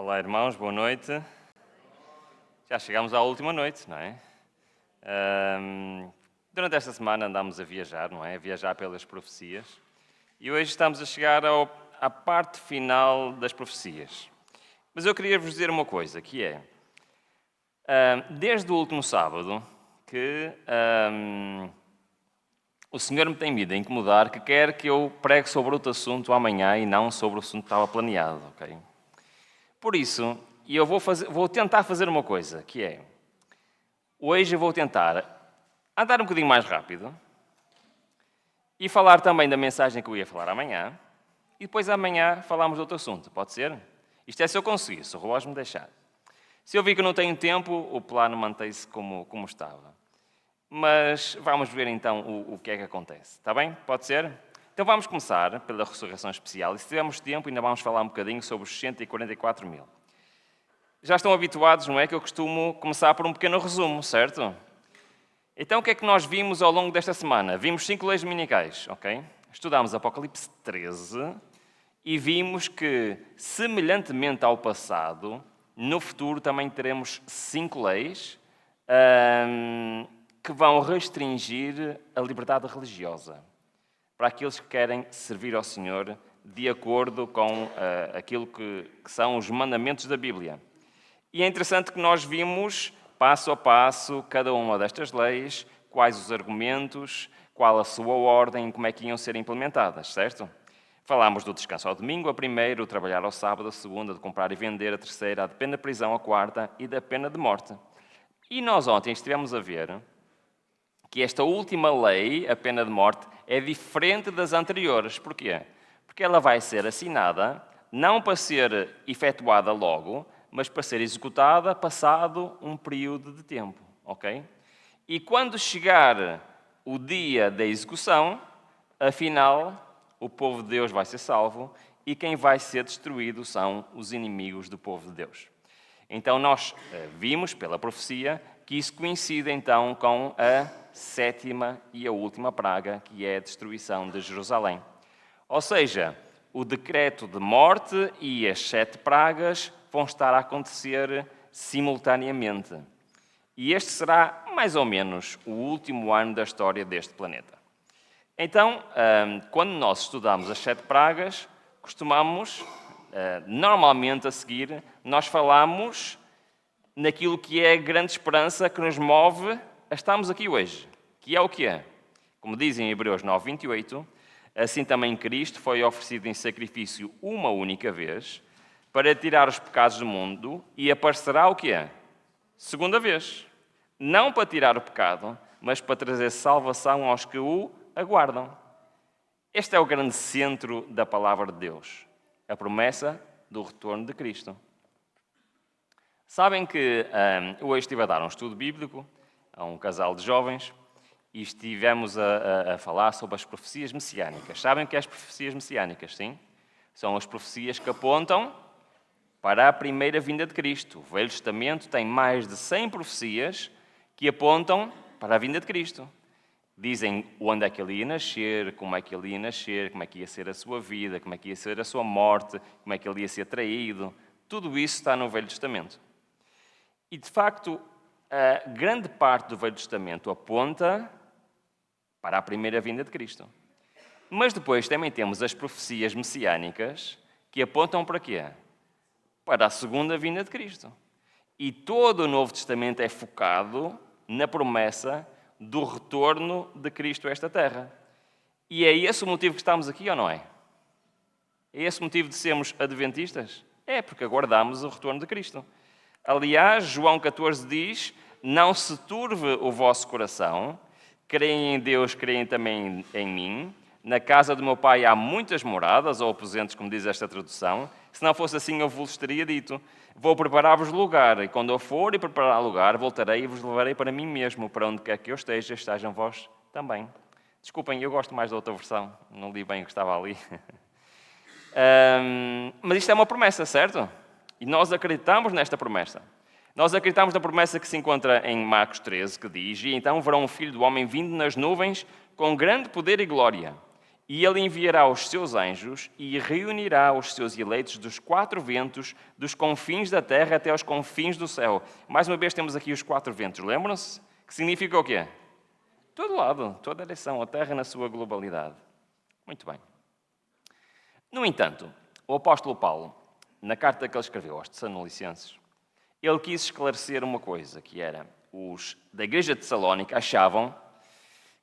Olá, irmãos, boa noite. Já chegamos à última noite, não é? Durante esta semana andámos a viajar, não é? A viajar pelas profecias. E hoje estamos a chegar à parte final das profecias. Mas eu queria vos dizer uma coisa, que é... desde o último sábado, que o Senhor me tem vindo a incomodar, que quer que eu pregue sobre outro assunto amanhã e não sobre o assunto que estava planeado, ok? Por isso, eu vou tentar fazer uma coisa, que é... Hoje eu vou tentar andar um bocadinho mais rápido e falar também da mensagem que eu ia falar amanhã e depois amanhã falamos de outro assunto, pode ser? Isto é se eu conseguir, se o relógio me deixar. Se eu vi que não tenho tempo, o plano mantém-se como estava. Mas vamos ver então o que é que acontece, está bem? Pode ser? Então vamos começar pela ressurreição especial e se tivermos tempo ainda vamos falar um bocadinho sobre os 144 mil. Já estão habituados, não é, que eu costumo começar por um pequeno resumo, certo? Então o que é que nós vimos ao longo desta semana? Vimos 5 leis dominicais, ok? Estudámos Apocalipse 13 e vimos que, semelhantemente ao passado, no futuro também teremos 5 leis que vão restringir a liberdade religiosa para aqueles que querem servir ao Senhor de acordo com aquilo que são os mandamentos da Bíblia. E é interessante que nós vimos, passo a passo, cada uma destas leis, quais os argumentos, qual a sua ordem, como é que iam ser implementadas, certo? Falámos do descanso ao domingo, a primeira, o trabalhar ao sábado, a segunda, de comprar e vender, a terceira, a de pena de prisão, a quarta e da pena de morte. E nós ontem estivemos a ver que esta última lei, a pena de morte, é diferente das anteriores. Porquê? Porque ela vai ser assinada, não para ser efetuada logo, mas para ser executada passado um período de tempo, ok? E quando chegar o dia da execução, afinal, o povo de Deus vai ser salvo e quem vai ser destruído são os inimigos do povo de Deus. Então nós vimos pela profecia que isso coincide então com a 7ª e a última praga, que é a destruição de Jerusalém. Ou seja, o decreto de morte e as 7 pragas vão estar a acontecer simultaneamente. E este será, mais ou menos, o último ano da história deste planeta. Então, quando nós estudamos as 7 pragas, costumamos, normalmente a seguir, nós falamos naquilo que é a grande esperança que nos move a estarmos aqui hoje. Que é o que é? Como diz em Hebreus 9:28, assim também Cristo foi oferecido em sacrifício uma única vez para tirar os pecados do mundo e aparecerá o que é? Segunda vez. Não para tirar o pecado, mas para trazer salvação aos que o aguardam. Este é o grande centro da palavra de Deus. A promessa do retorno de Cristo. Sabem que hoje estive a dar um estudo bíblico a um casal de jovens e estivemos a falar sobre as profecias messiânicas. Sabem o que é as profecias messiânicas, sim? São as profecias que apontam para a primeira vinda de Cristo. O Velho Testamento tem mais de 100 profecias que apontam para a vinda de Cristo. Dizem onde é que ele ia nascer, como é que ele ia nascer, como é que ia ser a sua vida, como é que ia ser a sua morte, como é que ele ia ser traído. Tudo isso está no Velho Testamento. E, de facto, a grande parte do Velho Testamento aponta para a primeira vinda de Cristo. Mas depois também temos as profecias messiânicas que apontam para quê? Para a segunda vinda de Cristo. E todo o Novo Testamento é focado na promessa do retorno de Cristo a esta terra. E é esse o motivo que estamos aqui, ou não é? É esse o motivo de sermos adventistas? É, porque aguardamos o retorno de Cristo. Aliás, João 14 diz, não se turve o vosso coração, creem em Deus, creem também em mim. Na casa do meu pai há muitas moradas, ou aposentos, como diz esta tradução. Se não fosse assim, eu vos teria dito, vou preparar-vos lugar, e quando eu for e preparar lugar, voltarei e vos levarei para mim mesmo, para onde quer que eu esteja, estejam vós também. Desculpem, eu gosto mais da outra versão, não li bem o que estava ali. Mas isto é uma promessa, certo? E nós acreditamos nesta promessa. Nós acreditamos na promessa que se encontra em Marcos 13, que diz, e então verão o Filho do Homem vindo nas nuvens com grande poder e glória. E ele enviará os seus anjos e reunirá os seus eleitos dos 4 ventos, dos confins da terra até aos confins do céu. Mais uma vez temos aqui os 4 ventos, lembram-se? Que significa o quê? Todo lado, toda a direção, a terra na sua globalidade. Muito bem. No entanto, o apóstolo Paulo, na carta que ele escreveu aos Tessalonicenses, ele quis esclarecer uma coisa, que era, os da igreja de Tessalónica achavam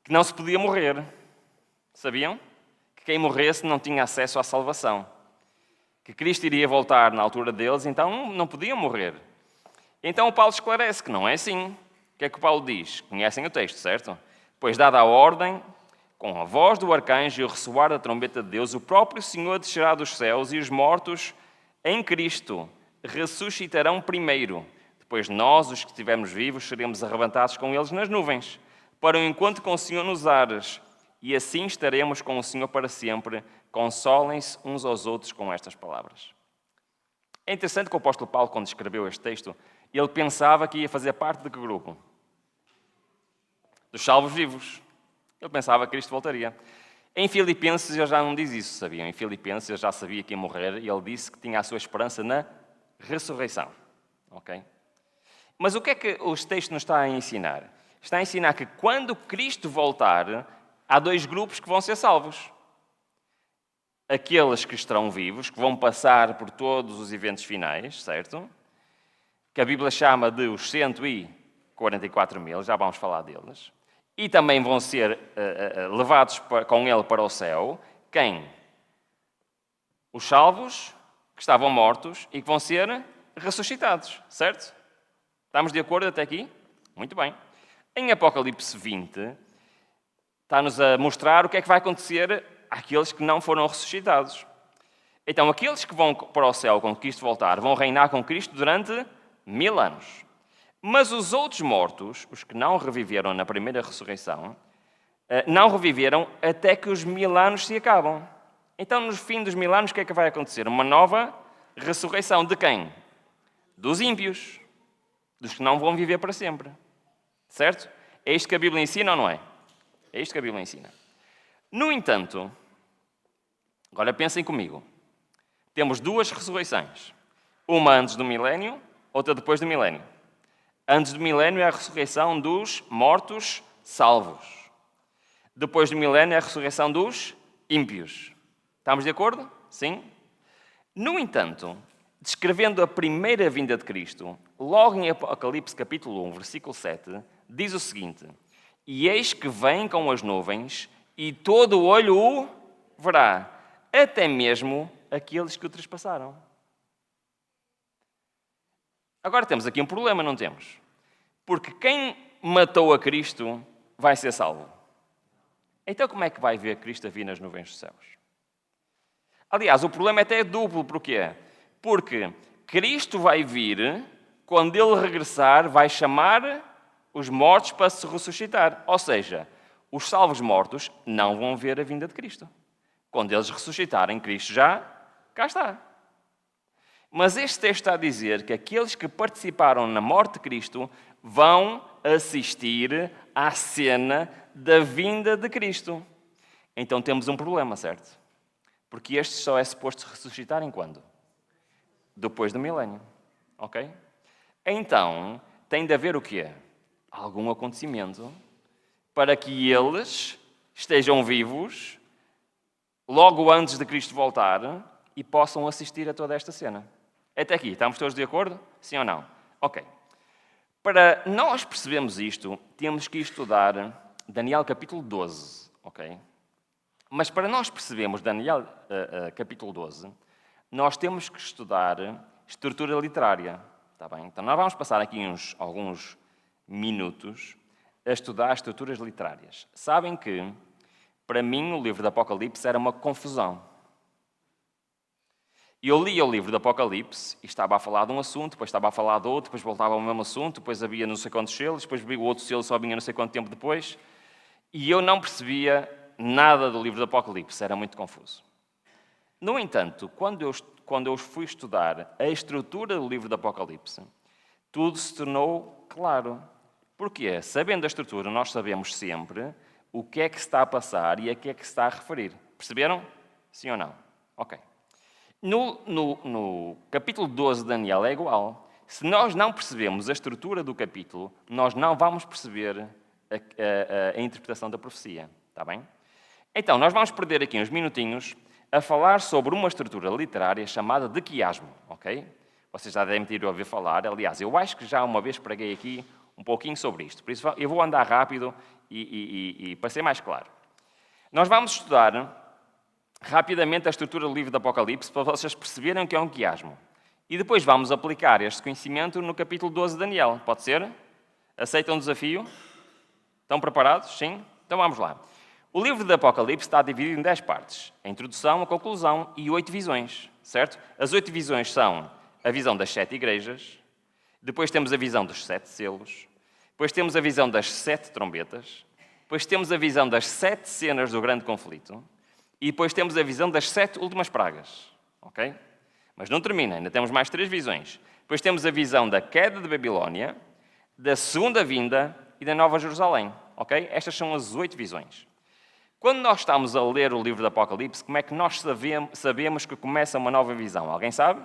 que não se podia morrer. Sabiam? Que quem morresse não tinha acesso à salvação. Que Cristo iria voltar na altura deles, então não podiam morrer. Então o Paulo esclarece que não é assim. O que é que o Paulo diz? Conhecem o texto, certo? Pois dada a ordem, com a voz do arcanjo e o ressoar da trombeta de Deus, o próprio Senhor descerá dos céus e os mortos em Cristo ressuscitarão primeiro. Depois nós, os que estivermos vivos, seremos arrebatados com eles nas nuvens, para o encontro com o Senhor nos ares. E assim estaremos com o Senhor para sempre. Consolem-se uns aos outros com estas palavras. É interessante que o apóstolo Paulo, quando escreveu este texto, ele pensava que ia fazer parte de que grupo? Dos salvos vivos. Ele pensava que Cristo voltaria. Em Filipenses ele já não diz isso, sabiam? Em Filipenses ele já sabia que ia morrer e ele disse que tinha a sua esperança na ressurreição. Ok? Mas o que é que os textos nos está a ensinar? Está a ensinar que quando Cristo voltar, há 2 grupos que vão ser salvos. Aqueles que estarão vivos, que vão passar por todos os eventos finais, certo? Que a Bíblia chama de os 144 mil, já vamos falar deles. E também vão ser levados com ele para o céu. Quem? Os salvos, que estavam mortos e que vão ser ressuscitados, certo? Estamos de acordo até aqui? Muito bem. Em Apocalipse 20, está-nos a mostrar o que é que vai acontecer àqueles que não foram ressuscitados. Então, aqueles que vão para o céu quando Cristo voltar, vão reinar com Cristo durante 1000 anos. Mas os outros mortos, os que não reviveram na primeira ressurreição, não reviveram até que os 1000 anos se acabam. Então, no fim dos 1000 anos, o que é que vai acontecer? Uma nova ressurreição de quem? Dos ímpios, dos que não vão viver para sempre. Certo? É isto que a Bíblia ensina ou não é? É isto que a Bíblia ensina. No entanto, agora pensem comigo. Temos 2 ressurreições. Uma antes do milénio, outra depois do milénio. Antes do milénio é a ressurreição dos mortos salvos. Depois do milénio é a ressurreição dos ímpios. Estamos de acordo? Sim? No entanto, descrevendo a primeira vinda de Cristo, logo em Apocalipse capítulo 1, versículo 7, diz o seguinte: E eis que vem com as nuvens, e todo o olho o verá, até mesmo aqueles que o trespassaram. Agora temos aqui um problema, não temos? Porque quem matou a Cristo vai ser salvo. Então como é que vai ver Cristo a vir nas nuvens dos céus? Aliás, o problema até é duplo. Porquê? Porque Cristo vai vir, quando Ele regressar, vai chamar os mortos para se ressuscitar. Ou seja, os salvos mortos não vão ver a vinda de Cristo. Quando eles ressuscitarem, Cristo já cá está. Mas este texto está a dizer que aqueles que participaram na morte de Cristo vão assistir à cena da vinda de Cristo. Então temos um problema, certo? Porque este só é suposto ressuscitar em quando? Depois do milénio. Ok? Então, tem de haver o quê? Algum acontecimento para que eles estejam vivos logo antes de Cristo voltar e possam assistir a toda esta cena. Até aqui, estamos todos de acordo? Sim ou não? Ok. Para nós percebermos isto, temos que estudar Daniel capítulo 12, ok? Mas para nós percebermos Daniel capítulo 12, nós temos que estudar estrutura literária, está bem? Então nós vamos passar aqui alguns minutos a estudar estruturas literárias. Sabem que, para mim, o livro do Apocalipse era uma confusão. Eu lia o livro do Apocalipse e estava a falar de um assunto, depois estava a falar de outro, depois voltava ao mesmo assunto, depois havia não sei quantos selos, depois o outro selo só vinha não sei quanto tempo depois, e eu não percebia nada do livro do Apocalipse, era muito confuso. No entanto, quando eu fui estudar a estrutura do livro do Apocalipse, tudo se tornou claro. Porquê? Sabendo a estrutura, nós sabemos sempre o que é que se está a passar e a que é que se está a referir. Perceberam? Sim ou não? Ok. No capítulo 12 de Daniel é igual. Se nós não percebemos a estrutura do capítulo, nós não vamos perceber a interpretação da profecia. Está bem? Então, nós vamos perder aqui uns minutinhos a falar sobre uma estrutura literária chamada de quiasmo. Ok? Vocês já devem ter ouvido falar. Aliás, eu acho que já uma vez preguei aqui um pouquinho sobre isto. Por isso, eu vou andar rápido e para ser mais claro. Nós vamos estudar rapidamente a estrutura do livro do Apocalipse para vocês perceberem o que é um quiasmo. E depois vamos aplicar este conhecimento no capítulo 12 de Daniel. Pode ser? Aceitam o desafio? Estão preparados? Sim? Então vamos lá. O livro do Apocalipse está dividido em 10 partes. A introdução, a conclusão e 8 visões. Certo? As 8 visões são a visão das 7 igrejas. Depois temos a visão dos 7 selos. Depois temos a visão das 7 trombetas. Depois temos a visão das 7 cenas do grande conflito. E depois temos a visão das 7 últimas pragas. Ok? Mas não termina, ainda temos mais 3 visões. Depois temos a visão da queda de Babilónia, da segunda vinda e da Nova Jerusalém. Ok? Estas são as 8 visões. Quando nós estamos a ler o livro do Apocalipse, como é que nós sabemos que começa uma nova visão? Alguém sabe?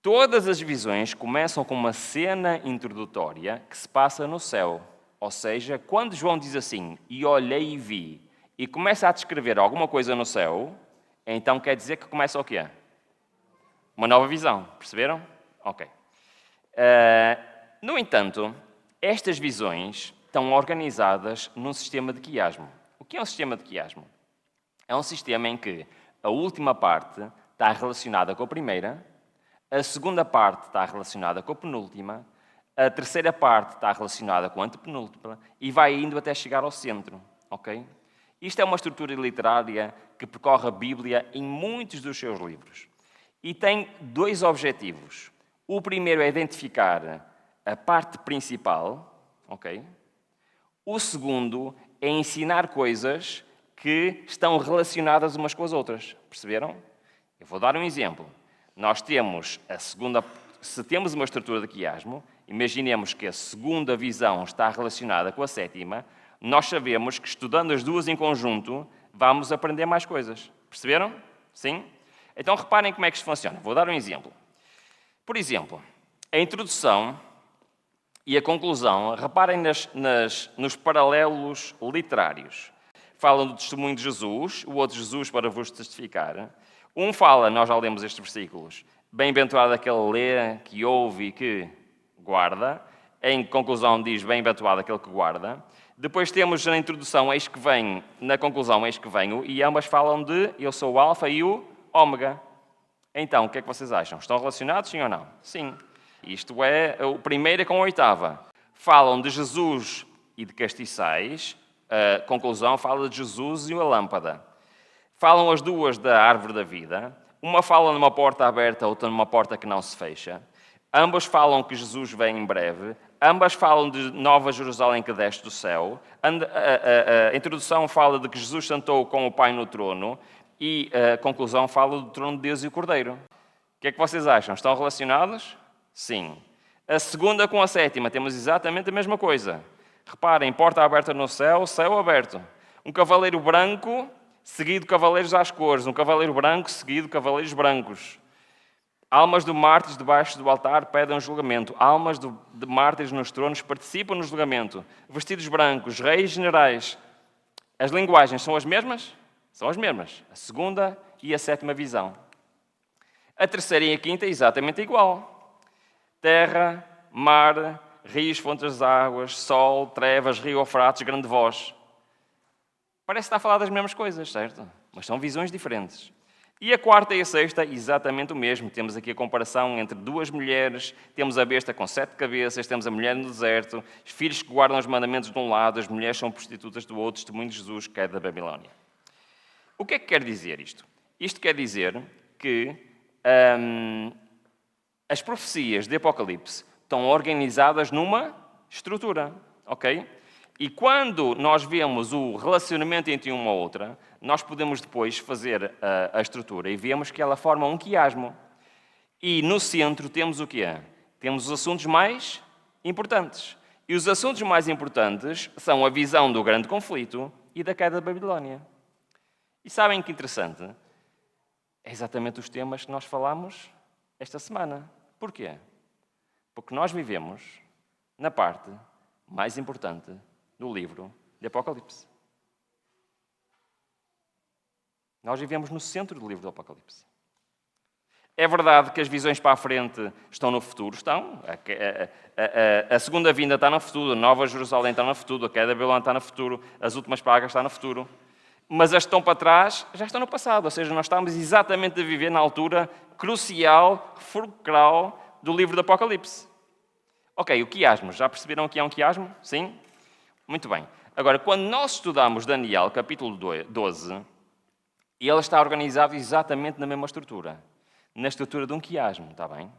Todas as visões começam com uma cena introdutória que se passa no céu. Ou seja, quando João diz assim, e olhei e vi, e começa a descrever alguma coisa no céu, então quer dizer que começa o quê? Uma nova visão. Perceberam? Ok. No entanto, estas visões estão organizadas num sistema de quiasmo. O que é um sistema de quiasmo? É um sistema em que a última parte está relacionada com a primeira, a segunda parte está relacionada com a penúltima, a terceira parte está relacionada com a antepenúltima e vai indo até chegar ao centro. Ok? Isto é uma estrutura literária que percorre a Bíblia em muitos dos seus livros. E tem 2 objetivos. O primeiro é identificar a parte principal. Ok? O segundo é ensinar coisas que estão relacionadas umas com as outras. Perceberam? Eu vou dar um exemplo. Nós temos se temos uma estrutura de quiasmo, imaginemos que a segunda visão está relacionada com a sétima, nós sabemos que estudando as duas em conjunto, vamos aprender mais coisas. Perceberam? Sim? Então reparem como é que isto funciona. Vou dar um exemplo. Por exemplo, a introdução e a conclusão, reparem nos paralelos literários. Falam do testemunho de Jesus, o outro Jesus para vos testificar. Um fala, nós já lemos estes versículos, bem-aventurado aquele lê, que ouve e que guarda. Em conclusão diz, bem-aventurado aquele que guarda. Depois temos na introdução, eis que venho, na conclusão, eis que venho, e ambas falam de, eu sou o alfa e o ômega. Então, o que é que vocês acham? Estão relacionados, sim ou não? Sim. Isto é, o primeiro é com a oitava. Falam de Jesus e de castiçais. A conclusão fala de Jesus e a lâmpada. Falam as duas da árvore da vida. Uma fala numa porta aberta, outra numa porta que não se fecha. Ambas falam que Jesus vem em breve. Ambas falam de Nova Jerusalém que desce do céu. A introdução fala de que Jesus sentou com o Pai no trono. E a conclusão fala do trono de Deus e o Cordeiro. O que é que vocês acham? Estão relacionados? Sim. A segunda com a sétima temos exatamente a mesma coisa. Reparem, porta aberta no céu, céu aberto. Um cavaleiro branco, seguido de cavaleiros às cores. Um cavaleiro branco, seguido de cavaleiros brancos. Almas de mártires debaixo do altar pedem um julgamento. Almas de mártires nos tronos participam no julgamento. Vestidos brancos, reis generais. As linguagens são as mesmas? São as mesmas. A segunda e a sétima visão. A terceira e a quinta é exatamente igual. Terra, mar, rios, fontes de águas, sol, trevas, rio Eufrates, grande voz. Parece estar a falar das mesmas coisas, certo? Mas são visões diferentes. E a quarta e a sexta, exatamente o mesmo. Temos aqui a comparação entre duas mulheres, temos a besta com 7 cabeças, temos a mulher no deserto, os filhos que guardam os mandamentos de um lado, as mulheres são prostitutas do outro, testemunho de Jesus, que é da Babilónia. O que é que quer dizer isto? Isto quer dizer que as profecias de Apocalipse estão organizadas numa estrutura, ok? E quando nós vemos o relacionamento entre uma ou outra, nós podemos depois fazer a estrutura e vemos que ela forma um quiasmo. E no centro temos o quê? Temos os assuntos mais importantes. E os assuntos mais importantes são a visão do grande conflito e da queda da Babilónia. E sabem que interessante? É exatamente os temas que nós falamos esta semana. Porquê? Porque nós vivemos na parte mais importante do livro de Apocalipse. Nós vivemos no centro do livro do Apocalipse. É verdade que as visões para a frente estão no futuro? Estão. A segunda vinda está no futuro, a Nova Jerusalém está no futuro, a queda da Babilónia está no futuro, as últimas pragas estão no futuro. Mas as que estão para trás já estão no passado. Ou seja, nós estamos exatamente a viver na altura crucial, fulcral do livro do Apocalipse. Ok, o quiasmo. Já perceberam o que é um quiasmo? Sim? Muito bem. Agora, quando nós estudamos Daniel, capítulo 12, ele está organizado exatamente na mesma estrutura. Na estrutura de um quiasmo, está bem?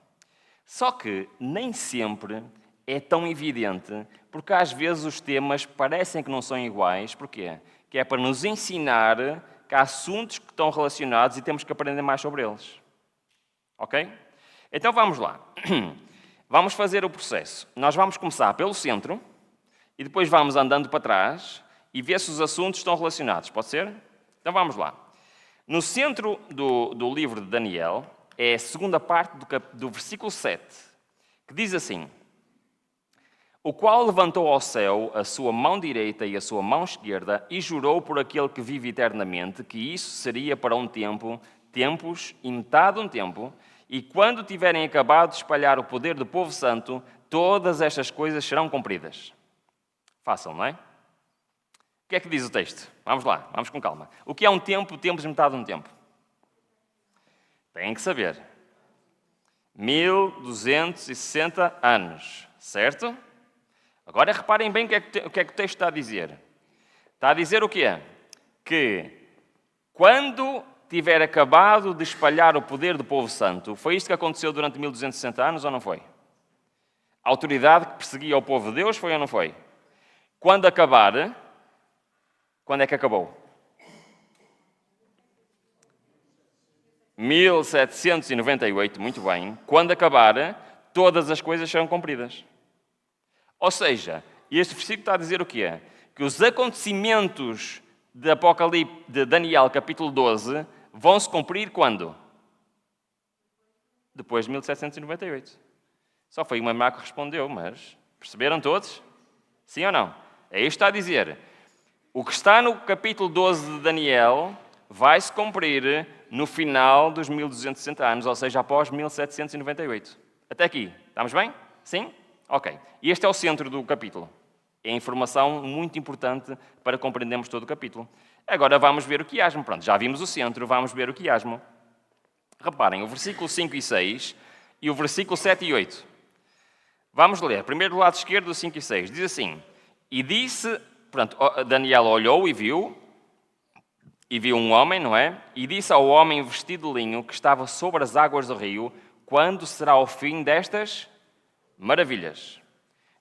Só que nem sempre é tão evidente, porque às vezes os temas parecem que não são iguais. Porquê? Que é para nos ensinar que há assuntos que estão relacionados e temos que aprender mais sobre eles. Ok? Então vamos lá. Vamos fazer o processo. Nós vamos começar pelo centro e depois vamos andando para trás e ver se os assuntos estão relacionados. Pode ser? Então vamos lá. No centro do livro de Daniel é a segunda parte do versículo 7, que diz assim: o qual levantou ao céu a sua mão direita e a sua mão esquerda e jurou por aquele que vive eternamente que isso seria para um tempo, tempos e metade de um tempo, e quando tiverem acabado de espalhar o poder do povo santo, todas estas coisas serão cumpridas. Fácil, não é? O que é que diz o texto? Vamos lá, vamos com calma. O que é um tempo, tempos e metade de um tempo? Têm que saber. 1260 anos, certo? Agora reparem bem o que é que o texto está a dizer. Está a dizer o quê? Que quando tiver acabado de espalhar o poder do povo santo, foi isto que aconteceu durante 1260 anos ou não foi? A autoridade que perseguia o povo de Deus foi ou não foi? Quando acabar, quando é que acabou? 1798, muito bem. Quando acabar, todas as coisas serão cumpridas. Ou seja, este versículo está a dizer o quê? Que os acontecimentos de Apocalipse, de Daniel, capítulo 12, vão se cumprir quando? Depois de 1798. Só foi uma irmã que respondeu, mas perceberam todos? Sim ou não? É isto que está a dizer. O que está no capítulo 12 de Daniel vai se cumprir no final dos 1260 anos, ou seja, após 1798. Até aqui. Estamos bem? Sim? Ok. E este é o centro do capítulo. É informação muito importante para compreendermos todo o capítulo. Agora vamos ver o quiasmo. Pronto, já vimos o centro, vamos ver o quiasmo. Reparem, o versículo 5 e 6 e o versículo 7 e 8. Vamos ler. Primeiro do lado esquerdo, do 5 e 6. Diz assim: e disse... Pronto, Daniel olhou e viu um homem, não é? E disse ao homem vestido de linho que estava sobre as águas do rio: quando será o fim destas maravilhas?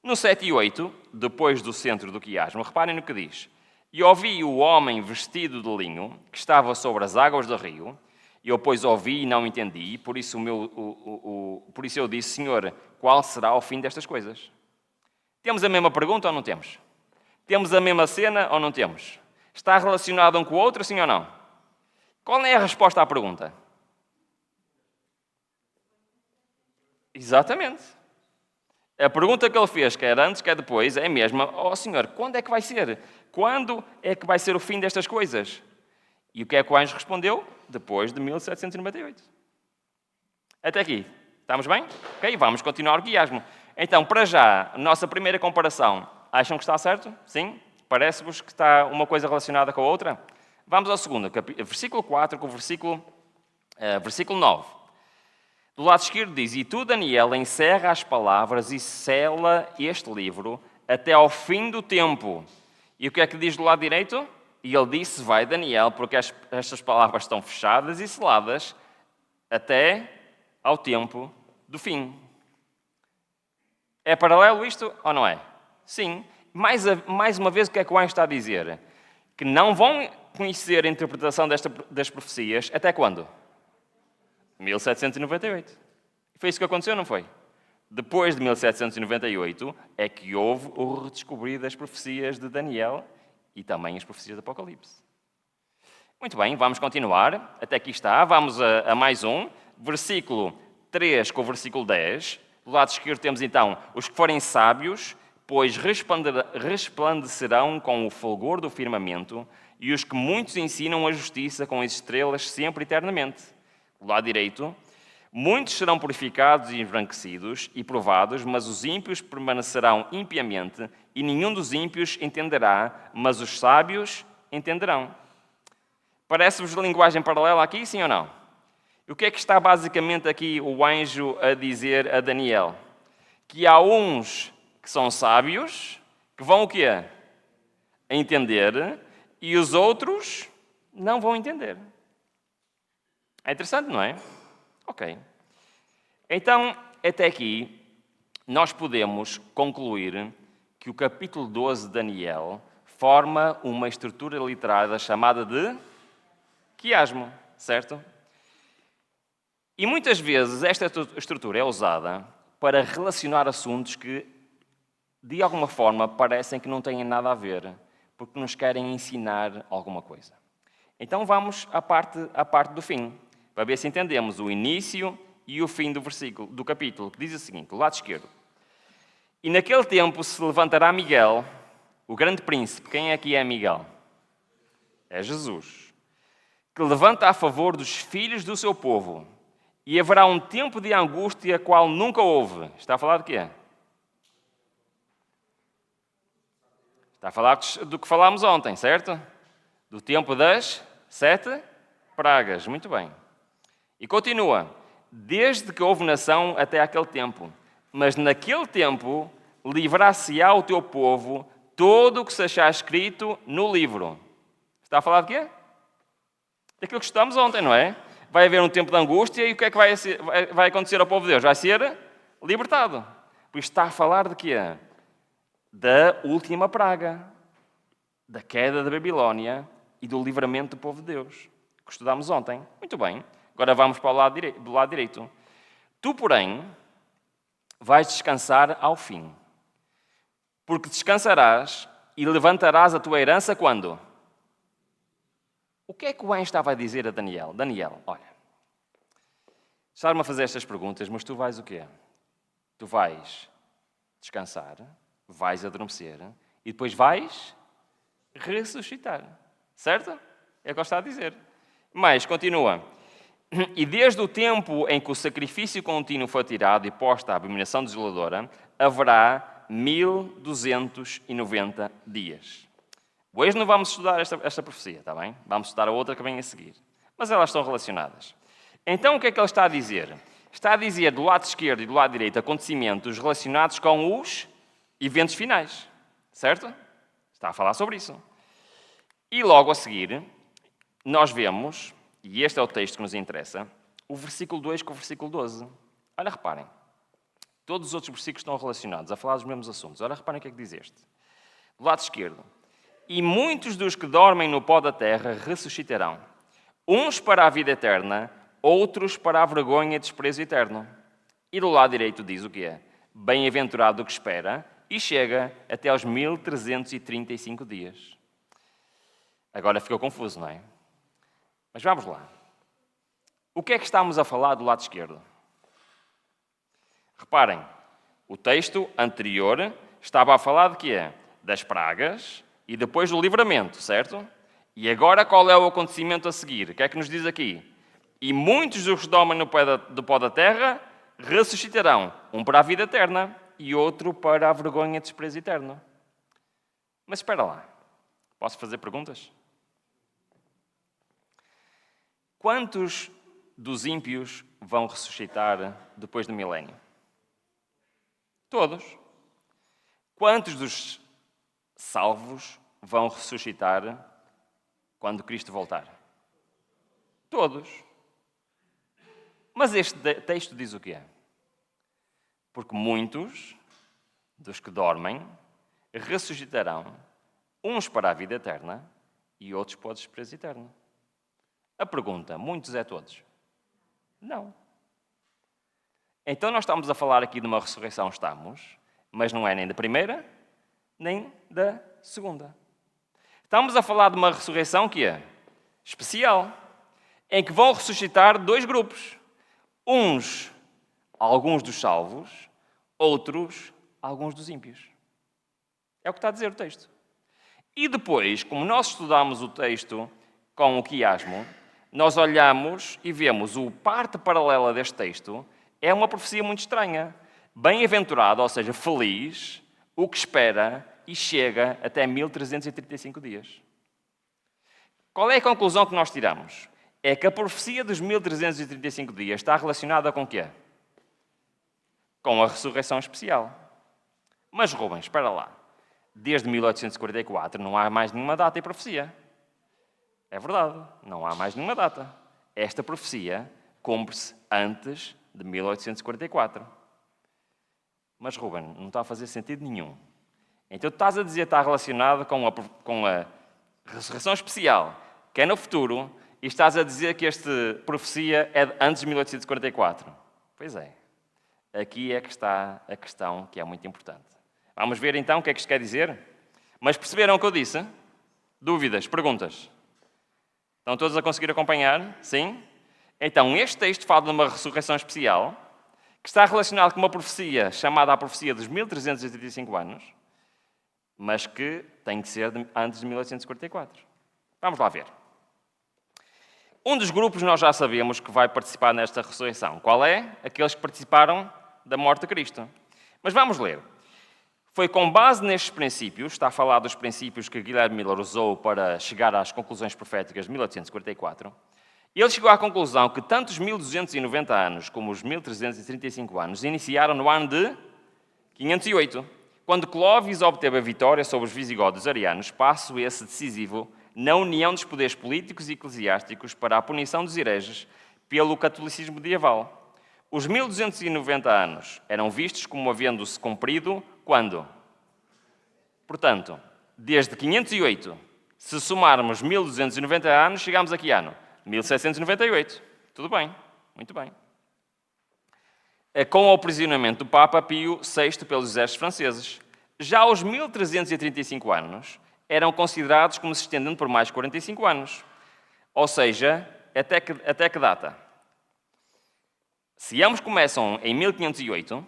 No 7 e 8, depois do centro do quiasmo, reparem no que diz: e ouvi o homem vestido de linho que estava sobre as águas do rio. Eu, pois, ouvi e não entendi, por isso eu disse: Senhor, qual será o fim destas coisas? Temos a mesma pergunta ou não temos? Temos a mesma cena ou não temos? Está relacionado um com o outro, sim ou não? Qual é a resposta à pergunta? Exatamente. A pergunta que ele fez, quer antes, quer depois, é a mesma: ó Senhor, quando é que vai ser? Quando é que vai ser o fim destas coisas? E o que é que o anjo respondeu? Depois de 1798. Até aqui. Estamos bem? Ok, vamos continuar o quiasmo. Então, para já, a nossa primeira comparação. Acham que está certo? Sim? Parece-vos que está uma coisa relacionada com a outra? Vamos ao segundo, versículo 4 com o versículo 9. Do lado esquerdo diz: e tu, Daniel, encerra as palavras e sela este livro até ao fim do tempo. E o que é que diz do lado direito? E ele disse: vai, Daniel, porque estas palavras estão fechadas e seladas até ao tempo do fim. É paralelo isto ou não é? Sim. Mais uma vez, o que é que o anjo está a dizer? Que não vão conhecer a interpretação das profecias até quando? 1798. Foi isso que aconteceu, não foi? Depois de 1798 é que houve o redescobrir das profecias de Daniel e também as profecias do Apocalipse. Muito bem, vamos continuar. Até aqui está. Vamos a mais um. Versículo 3 com o versículo 10. Do lado esquerdo temos então os que forem sábios, pois resplandecerão com o fulgor do firmamento, e os que muitos ensinam a justiça com as estrelas sempre e eternamente. Do lado direito, muitos serão purificados e embranquecidos e provados, mas os ímpios permanecerão impiamente, e nenhum dos ímpios entenderá, mas os sábios entenderão. Parece-vos linguagem paralela aqui, sim ou não? E o que é que está basicamente aqui o anjo a dizer a Daniel? Que há uns que são sábios, que vão o quê? A entender, e os outros não vão entender. É interessante, não é? Ok. Então, até aqui, nós podemos concluir que o capítulo 12 de Daniel forma uma estrutura literária chamada de quiasmo, certo? E muitas vezes esta estrutura é usada para relacionar assuntos que, de alguma forma, parecem que não têm nada a ver, porque nos querem ensinar alguma coisa. Então vamos à parte do fim, para ver se entendemos o início e o fim do capítulo, que diz o seguinte, do lado esquerdo. E naquele tempo se levantará Miguel, o grande príncipe. Quem é que é Miguel? É Jesus. Que levanta a favor dos filhos do seu povo. E haverá um tempo de angústia qual nunca houve. Está a falar de quê? Está a falar do que falámos ontem, certo? Do tempo das 7 pragas. Muito bem. E continua. Desde que houve nação até aquele tempo. Mas naquele tempo livrar-se-á o teu povo todo o que se achar escrito no livro. Está a falar de quê? Daquilo que estudamos ontem, não é? Vai haver um tempo de angústia e o que é que vai acontecer ao povo de Deus? Vai ser libertado. Por isso está a falar de quê? Da última praga, da queda da Babilónia e do livramento do povo de Deus, que estudámos ontem. Muito bem. Agora vamos para do lado direito. Tu, porém, vais descansar ao fim. Porque descansarás e levantarás a tua herança quando? O que é que o anjo estava a dizer a Daniel? Daniel, olha, estás-me a fazer estas perguntas, mas tu vais o quê? Tu vais descansar, vais adormecer e depois vais ressuscitar. Certo? É o que ele está a dizer. Mas, continua. E desde o tempo em que o sacrifício contínuo foi tirado e posta a abominação desoladora, haverá 1290 dias. Hoje não vamos estudar esta profecia, está bem? Vamos estudar a outra que vem a seguir. Mas elas estão relacionadas. Então, o que é que ele está a dizer? Está a dizer do lado esquerdo e do lado direito acontecimentos relacionados com os eventos finais. Certo? Está a falar sobre isso. E logo a seguir, nós vemos, e este é o texto que nos interessa, o versículo 2 com o versículo 12. Olha, reparem. Todos os outros versículos estão relacionados, a falar dos mesmos assuntos. Olha, reparem o que é que diz este. Do lado esquerdo. E muitos dos que dormem no pó da terra ressuscitarão. Uns para a vida eterna, outros para a vergonha e desprezo eterno. E do lado direito diz o que é? Bem-aventurado o que espera e chega até aos 1335 dias. Agora ficou confuso, não é? Mas vamos lá. O que é que estamos a falar do lado esquerdo? Reparem, o texto anterior estava a falar de quê? Das pragas e depois do livramento, certo? E agora qual é o acontecimento a seguir? O que é que nos diz aqui? E muitos dos que dormem do pó da terra ressuscitarão, um para a vida eterna e outro para a vergonha e desprezo eterno. Mas espera lá, posso fazer perguntas? Quantos dos ímpios vão ressuscitar depois do milénio? Todos. Quantos dos salvos vão ressuscitar quando Cristo voltar? Todos. Mas este texto diz o quê? Porque muitos dos que dormem ressuscitarão, uns para a vida eterna e outros para o desprezo eterno. A pergunta, muitos é todos? Não. Então nós estamos a falar aqui de uma ressurreição, estamos, mas não é nem da primeira, nem da segunda. Estamos a falar de uma ressurreição que é especial, em que vão ressuscitar dois grupos. Uns, alguns dos salvos, outros, alguns dos ímpios. É o que está a dizer o texto. E depois, como nós estudamos o texto com o quiasmo, nós olhamos e vemos a parte paralela deste texto é uma profecia muito estranha. Bem-aventurado, ou seja, feliz, o que espera e chega até 1335 dias. Qual é a conclusão que nós tiramos? É que a profecia dos 1335 dias está relacionada com o quê? Com a ressurreição especial. Mas, Rubens, espera lá. Desde 1844 não há mais nenhuma data e profecia. É verdade, não há mais nenhuma data. Esta profecia cumpre-se antes de 1844. Mas, Ruben, não está a fazer sentido nenhum. Então, tu estás a dizer que está relacionado com a ressurreição especial, que é no futuro, e estás a dizer que esta profecia é antes de 1844. Pois é. Aqui é que está a questão que é muito importante. Vamos ver então o que é que isto quer dizer? Mas perceberam o que eu disse? Dúvidas? Perguntas? Estão todos a conseguir acompanhar? Sim? Então, este texto fala de uma ressurreição especial que está relacionado com uma profecia chamada a profecia dos 1335 anos, mas que tem que ser antes de 1844. Vamos lá ver. Um dos grupos nós já sabemos que vai participar nesta ressurreição. Qual é? Aqueles que participaram da morte de Cristo. Mas vamos ler. Foi com base nestes princípios, está a falar dos princípios que Guilherme Miller usou para chegar às conclusões proféticas de 1844, ele chegou à conclusão que tanto os 1290 anos como os 1335 anos iniciaram no ano de 508, quando Clóvis obteve a vitória sobre os visigodos arianos, passo esse decisivo na união dos poderes políticos e eclesiásticos para a punição dos hereges pelo catolicismo medieval. Os 1290 anos eram vistos como havendo-se cumprido quando? Portanto, desde 508, se somarmos 1290 anos, chegamos a que ano? 1798. Tudo bem, muito bem. Com o aprisionamento do Papa Pio VI pelos exércitos franceses. Já os 1335 anos eram considerados como se estendendo por mais 45 anos. Ou seja, até que data? Se ambos começam em 1508,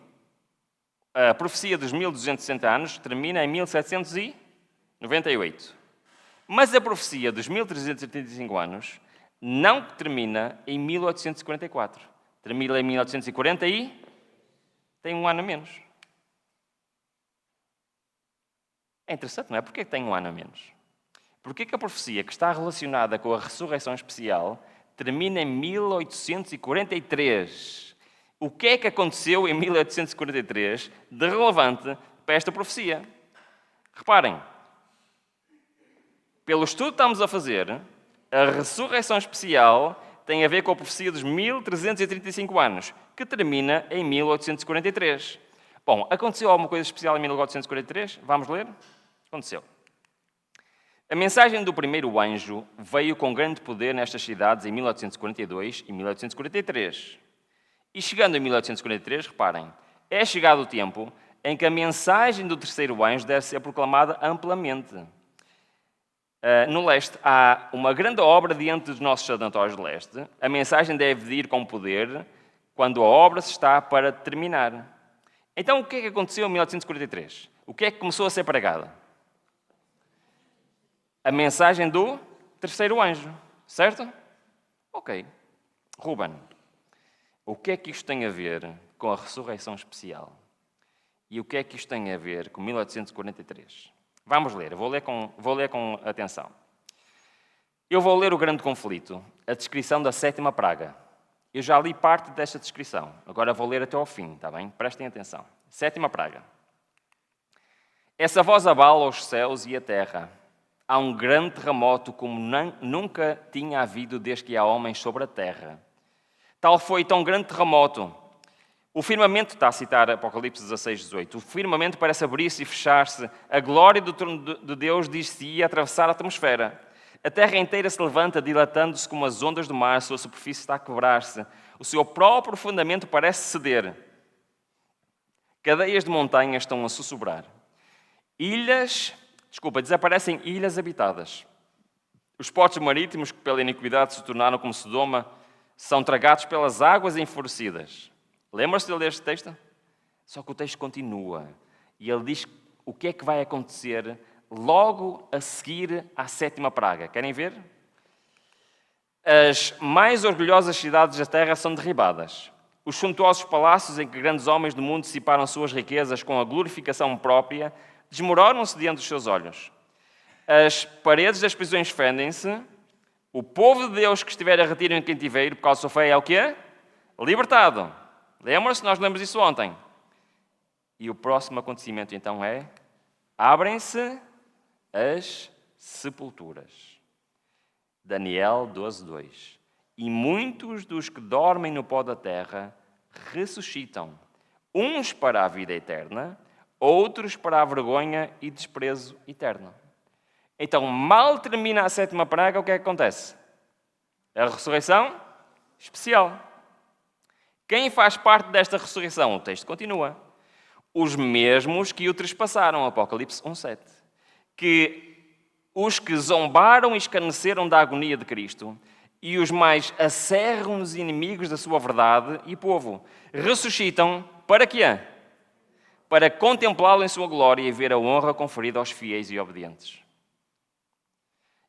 a profecia dos 1260 anos termina em 1798. Mas a profecia dos 1335 anos não termina em 1844. Termina em 1840 e tem um ano a menos. É interessante, não é? Porquê que tem um ano a menos? Porquê que a profecia que está relacionada com a ressurreição especial termina em 1843? O que é que aconteceu em 1843 de relevante para esta profecia? Reparem, pelo estudo que estamos a fazer, a ressurreição especial tem a ver com a profecia dos 1335 anos, que termina em 1843. Bom, aconteceu alguma coisa especial em 1843? Vamos ler? Aconteceu. A mensagem do primeiro anjo veio com grande poder nestas cidades em 1842 e 1843. E chegando em 1843, reparem, é chegado o tempo em que a mensagem do terceiro anjo deve ser proclamada amplamente. No leste há uma grande obra diante dos nossos sanatórios de leste. A mensagem deve ir com poder quando a obra se está para terminar. Então, o que é que aconteceu em 1843? O que é que começou a ser pregado? A mensagem do terceiro anjo, certo? Ok. Ruben, o que é que isto tem a ver com a ressurreição especial? E o que é que isto tem a ver com 1843? Vamos ler, vou ler com atenção. Eu vou ler o grande conflito, a descrição da sétima praga. Eu já li parte desta descrição, agora vou ler até ao fim, está bem? Prestem atenção. Sétima praga. Essa voz abala os céus e a terra. Há um grande terremoto como nunca tinha havido desde que há homens sobre a terra. Tal foi tão grande terremoto. O firmamento, está a citar Apocalipse 16, 18, o firmamento parece abrir-se e fechar-se. A glória do trono de Deus diz-se ia atravessar a atmosfera. A terra inteira se levanta, dilatando-se como as ondas do mar, sua superfície está a quebrar-se. O seu próprio fundamento parece ceder. Cadeias de montanhas estão a sussurrar. Ilhas desaparecem ilhas habitadas. Os portos marítimos que pela iniquidade se tornaram como Sodoma são tragados pelas águas enfurecidas. Lembra-se de ler este texto? Só que o texto continua. E ele diz o que é que vai acontecer logo a seguir à 7ª praga. Querem ver? As mais orgulhosas cidades da terra são derribadas. Os suntuosos palácios em que grandes homens do mundo dissiparam suas riquezas com a glorificação própria desmoronam-se diante dos seus olhos. As paredes das prisões fendem-se. O povo de Deus que estiver a retirar em cativeiro por causa da sua fé é o quê? Libertado. Lembram-se? Nós lemos isso ontem. E o próximo acontecimento então é: abrem-se as sepulturas. Daniel 12:2. E muitos dos que dormem no pó da terra ressuscitam, uns para a vida eterna, outros para a vergonha e desprezo eterno. Então, mal termina a 7ª praga, o que é que acontece? A ressurreição especial. Quem faz parte desta ressurreição? O texto continua. Os mesmos que o trespassaram, Apocalipse 1:7. Os que zombaram e escarneceram da agonia de Cristo e os mais acérrimos inimigos da sua verdade e povo ressuscitam para quê? Para contemplá-lo em sua glória e ver a honra conferida aos fiéis e obedientes.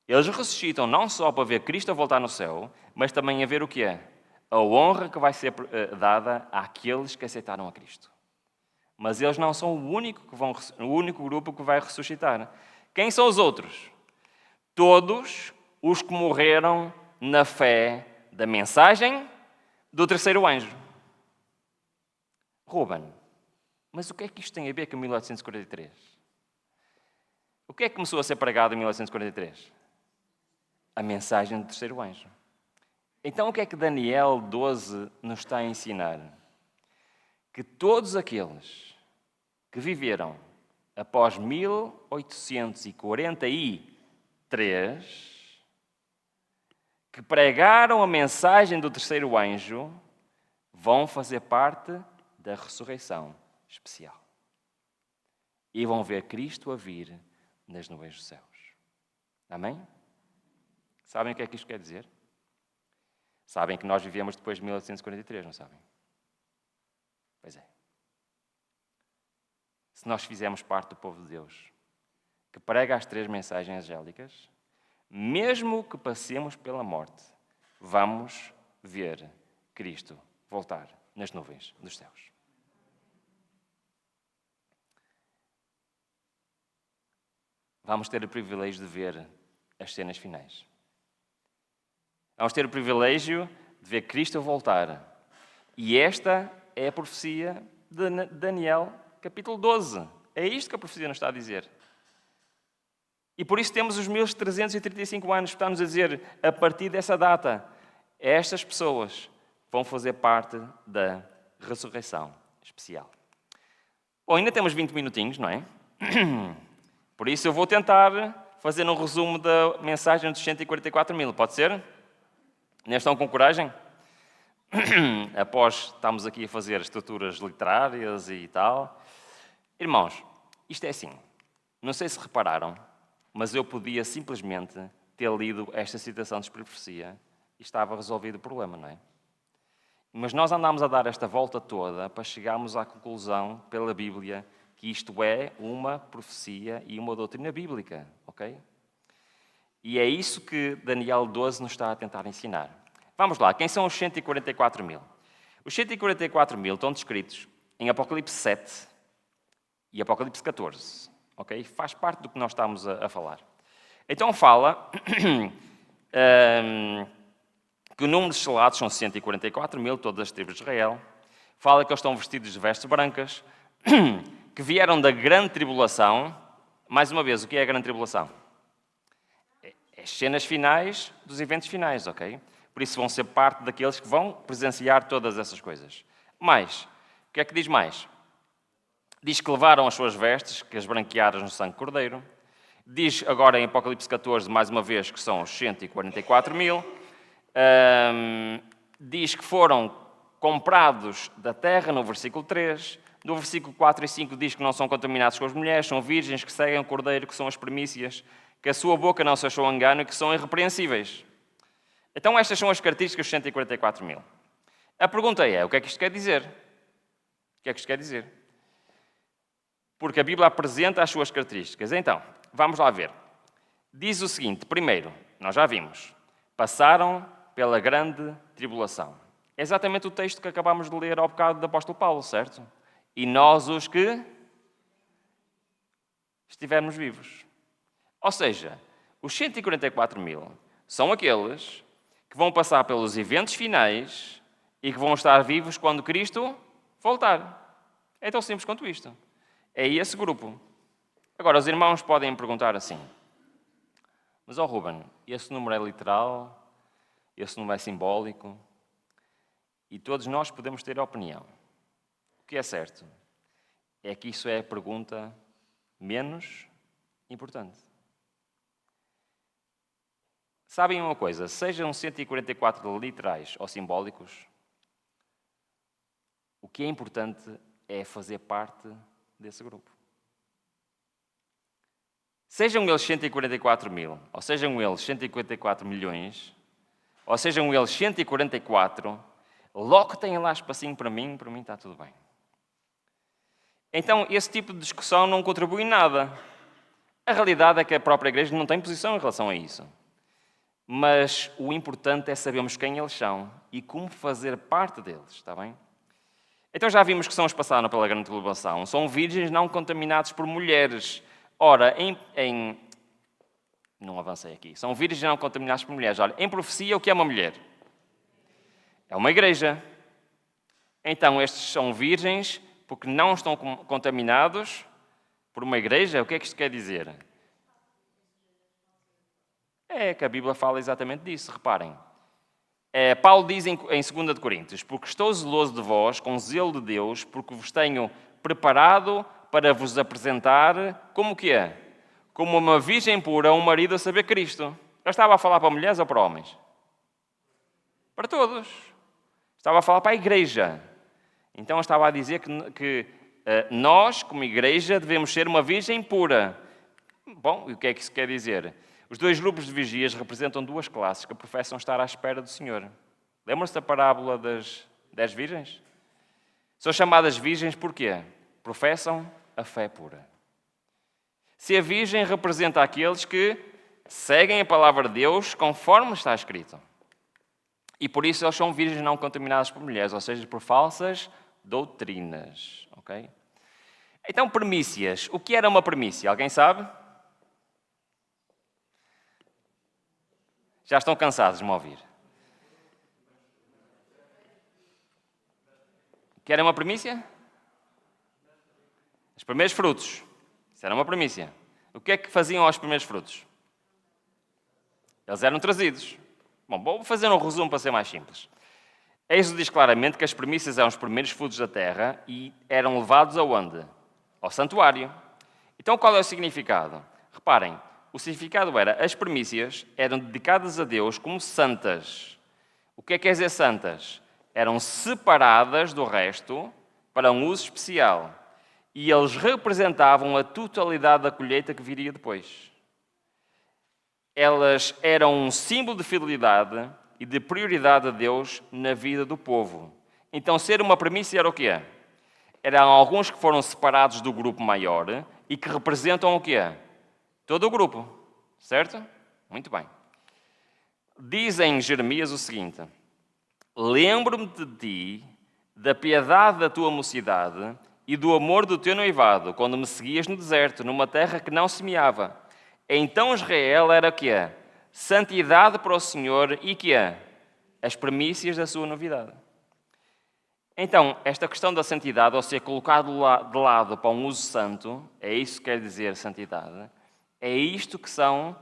Eles ressuscitam não só para ver Cristo a voltar no céu, mas também a ver o que é? A honra que vai ser dada àqueles que aceitaram a Cristo. Mas eles não são o único grupo que vai ressuscitar. Quem são os outros? Todos os que morreram na fé da mensagem do terceiro anjo. Ruben, mas o que é que isto tem a ver com 1843? O que é que começou a ser pregado em 1843? A mensagem do terceiro anjo. Então o que é que Daniel 12 nos está a ensinar? Que todos aqueles que viveram após 1843, que pregaram a mensagem do terceiro anjo, vão fazer parte da ressurreição especial. E vão ver Cristo a vir nas nuvens dos céus. Amém? Sabem o que é que isto quer dizer? Sabem que nós vivemos depois de 1843, não sabem? Pois é. Se nós fizermos parte do povo de Deus, que prega as 3 mensagens angélicas, mesmo que passemos pela morte, vamos ver Cristo voltar nas nuvens dos céus. Vamos ter o privilégio de ver as cenas finais. Vamos ter o privilégio de ver Cristo voltar. E esta é a profecia de Daniel, capítulo 12. É isto que a profecia nos está a dizer. E por isso temos os 1335 anos, está-nos a dizer, a partir dessa data, estas pessoas vão fazer parte da ressurreição especial. Bom, ainda temos 20 minutinhos, não é? Por isso eu vou tentar fazer um resumo da mensagem dos 144.000, pode ser? Ainda estão com coragem? Após estamos aqui a fazer estruturas literárias e tal. Irmãos, isto é assim. Não sei se repararam, mas eu podia simplesmente ter lido esta citação de profecia e estava resolvido o problema, não é? Mas nós andámos a dar esta volta toda para chegarmos à conclusão, pela Bíblia, que isto é uma profecia e uma doutrina bíblica, ok? E é isso que Daniel 12 nos está a tentar ensinar. Vamos lá, quem são os 144.000? Os 144.000 estão descritos em Apocalipse 7 e Apocalipse 14, ok? Faz parte do que nós estamos a falar. Então fala que o número de selados são 144.000, todas as tribos de Israel. Fala que eles estão vestidos de vestes brancas, que vieram da grande tribulação. Mais uma vez, o que é a grande tribulação? É as cenas finais dos eventos finais, ok? Por isso vão ser parte daqueles que vão presenciar todas essas coisas. Mas, o que é que diz mais? Diz que levaram as suas vestes, que as branquearam no sangue cordeiro. Diz agora em Apocalipse 14, mais uma vez, que são os 144.000. Diz que foram comprados da terra, no versículo 3. No versículo 4 e 5 diz que não são contaminados com as mulheres, são virgens, que seguem o Cordeiro, que são as primícias, que a sua boca não se achou engano e que são irrepreensíveis. Então estas são as características dos 144 mil. A pergunta é, o que é que isto quer dizer? O que é que isto quer dizer? Porque a Bíblia apresenta as suas características. Então, vamos lá ver. Diz o seguinte, primeiro, nós já vimos, passaram pela grande tribulação. É exatamente o texto que acabámos de ler ao bocado do apóstolo Paulo, certo? E nós os que estivermos vivos. Ou seja, os 144 mil são aqueles que vão passar pelos eventos finais e que vão estar vivos quando Cristo voltar. É tão simples quanto isto. É esse grupo. Agora, os irmãos podem me perguntar assim, mas, Ruben, esse número é literal? Esse número é simbólico? E todos nós podemos ter opinião. O que é certo é que isso é a pergunta menos importante. Sabem uma coisa? Sejam 144 literais ou simbólicos, o que é importante é fazer parte desse grupo. Sejam eles 144 mil, ou sejam eles 144 milhões, ou sejam eles 144, logo que tenham lá espacinho para mim está tudo bem. Então, esse tipo de discussão não contribui em nada. A realidade é que a própria igreja não tem posição em relação a isso. Mas o importante é sabermos quem eles são e como fazer parte deles, está bem? Então já vimos que são os que passaram pela grande tribulação. São virgens não contaminados por mulheres. Ora, não avancei aqui. São virgens não contaminados por mulheres. Olha, em profecia, o que é uma mulher? É uma igreja. Então, estes são virgens porque não estão contaminados por uma igreja. O que é que isto quer dizer? É que a Bíblia fala exatamente disso, reparem. Paulo diz em 2 de Coríntios, porque estou zeloso de vós, com zelo de Deus, porque vos tenho preparado para vos apresentar, como que é? Como uma virgem pura, um marido a saber Cristo. Eu estava a falar para mulheres ou para homens? Para todos. Estava a falar para a igreja. Então eu estava a dizer que nós, como igreja, devemos ser uma virgem pura. Bom, e o que é que isso quer dizer? Os dois grupos de vigias representam duas classes que professam estar à espera do Senhor. Lembram-se da parábola das 10 virgens? São chamadas virgens porquê? Professam a fé pura. Se a virgem representa aqueles que seguem a palavra de Deus conforme está escrito. E por isso eles são virgens não contaminadas por mulheres, ou seja, por falsas doutrinas. Okay? Então, primícias. O que era uma primícia? Alguém sabe? Já estão cansados de me ouvir. O que era uma primícia? Os primeiros frutos. Isso era uma primícia. O que é que faziam aos primeiros frutos? Eles eram trazidos. Bom, vou fazer um resumo para ser mais simples. Êxodo diz claramente que as primícias eram os primeiros frutos da terra e eram levados aonde? Ao santuário. Então qual é o significado? Reparem, o significado era, as primícias eram dedicadas a Deus como santas. O que é que quer dizer santas? Eram separadas do resto para um uso especial. E eles representavam a totalidade da colheita que viria depois. Elas eram um símbolo de fidelidade e de prioridade a Deus na vida do povo. Então, ser uma primícia era o quê? Eram alguns que foram separados do grupo maior e que representam o quê? Todo o grupo, certo? Muito bem. Diz em Jeremias o seguinte: lembro-me de ti, da piedade da tua mocidade e do amor do teu noivado, quando me seguias no deserto, numa terra que não semeava. Então Israel era o quê? Santidade para o Senhor e quê? As primícias da sua novidade. Então, esta questão da santidade, ou ser colocado de lado para um uso santo, é isso que quer dizer santidade, é isto que são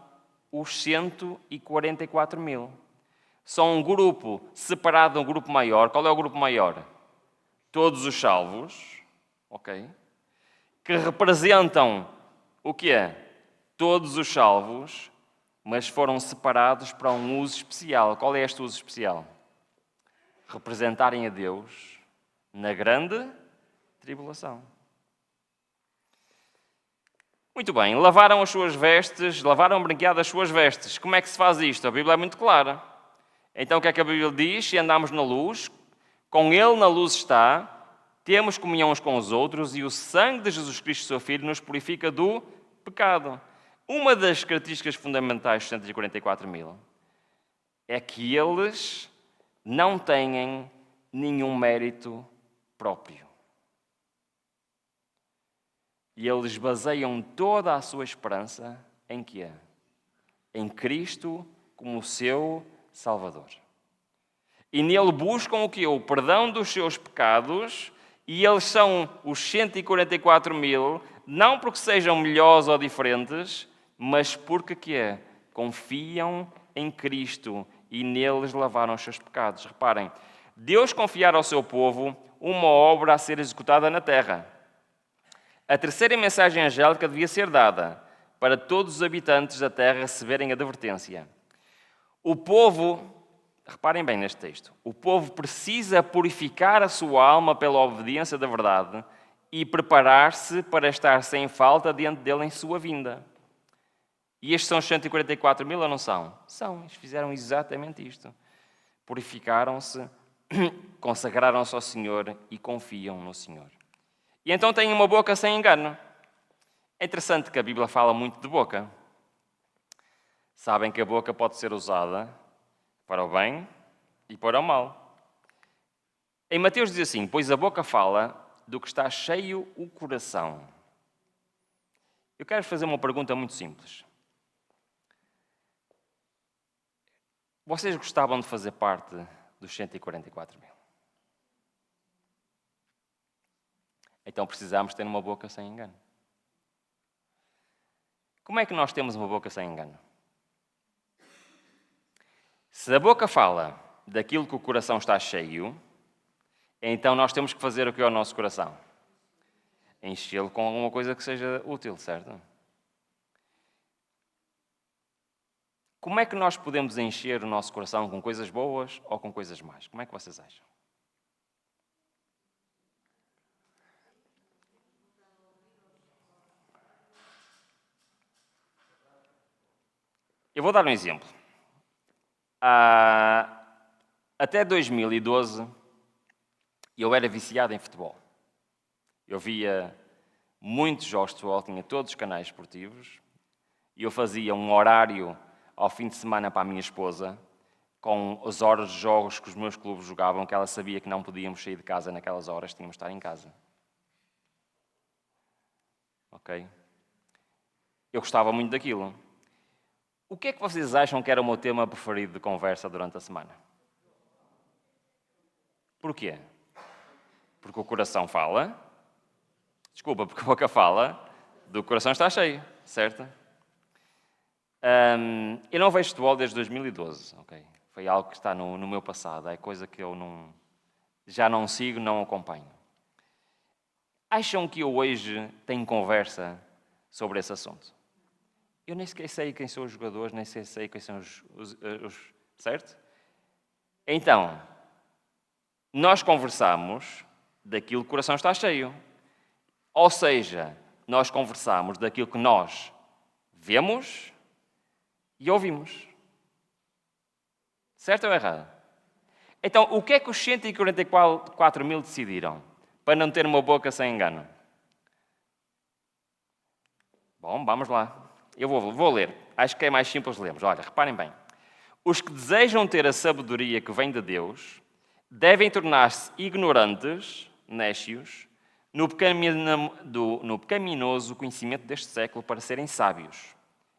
os 144 mil. São um grupo separado de um grupo maior. Qual é o grupo maior? Todos os salvos, ok? Que representam o quê? Todos os salvos, mas foram separados para um uso especial. Qual é este uso especial? Representarem a Deus na grande tribulação. Muito bem, lavaram as suas vestes, lavaram branqueado as suas vestes. Como é que se faz isto? A Bíblia é muito clara. Então o que é que a Bíblia diz? Se andamos na luz, com Ele na luz está, temos comunhão uns com os outros e o sangue de Jesus Cristo, seu Filho, nos purifica do pecado. Uma das características fundamentais dos 144.000 é que eles não têm nenhum mérito próprio. E eles baseiam toda a sua esperança em quê? Em Cristo como seu Salvador. E nele buscam o quê? O perdão dos seus pecados, e eles são os 144.000, não porque sejam melhores ou diferentes, mas porque quê? Confiam em Cristo e neles lavaram os seus pecados. Reparem, Deus confiara ao seu povo uma obra a ser executada na terra. A terceira mensagem angélica devia ser dada para todos os habitantes da terra receberem a advertência. O povo, reparem bem neste texto, o povo precisa purificar a sua alma pela obediência da verdade e preparar-se para estar sem falta diante dele em sua vinda. E estes são os 144.000 ou não são? São, eles fizeram exatamente isto. Purificaram-se, consagraram-se ao Senhor e confiam no Senhor. E então têm uma boca sem engano. É interessante que a Bíblia fala muito de boca. Sabem que a boca pode ser usada para o bem e para o mal. Em Mateus diz assim, pois a boca fala do que está cheio o coração. Eu quero fazer uma pergunta muito simples. Vocês gostavam de fazer parte dos 144.000? Então precisamos ter uma boca sem engano. Como é que nós temos uma boca sem engano? Se a boca fala daquilo que o coração está cheio, então nós temos que fazer o que é o nosso coração? Enchê-lo com alguma coisa que seja útil, certo? Como é que nós podemos encher o nosso coração com coisas boas ou com coisas más? Como é que vocês acham? Eu vou dar um exemplo. Até 2012, eu era viciado em futebol. Eu via muitos jogos de futebol, tinha todos os canais esportivos, e eu fazia um horário ao fim de semana para a minha esposa, com as horas de jogos que os meus clubes jogavam, que ela sabia que não podíamos sair de casa naquelas horas, tínhamos de estar em casa. Ok? Eu gostava muito daquilo. O que é que vocês acham que era o meu tema preferido de conversa durante a semana? Porquê? Porque o coração fala. Desculpa, porque a boca fala, do coração está cheio, certo? Eu não vejo futebol desde 2012, ok? Foi algo que está no meu passado, é coisa que eu já não sigo, não acompanho. Acham que eu hoje tenho conversa sobre esse assunto? Eu nem sequer sei quem são os jogadores, nem sei quem são os certo? Então, nós conversamos daquilo que o coração está cheio. Ou seja, nós conversamos daquilo que nós vemos e ouvimos. Certo ou errado? Então, o que é que os 144.000 decidiram para não ter uma boca sem engano? Bom, vamos lá. Eu vou ler. Acho que é mais simples lermos. Olha, reparem bem. Os que desejam ter a sabedoria que vem de Deus devem tornar-se ignorantes, nécios, no pecaminoso conhecimento deste século para serem sábios.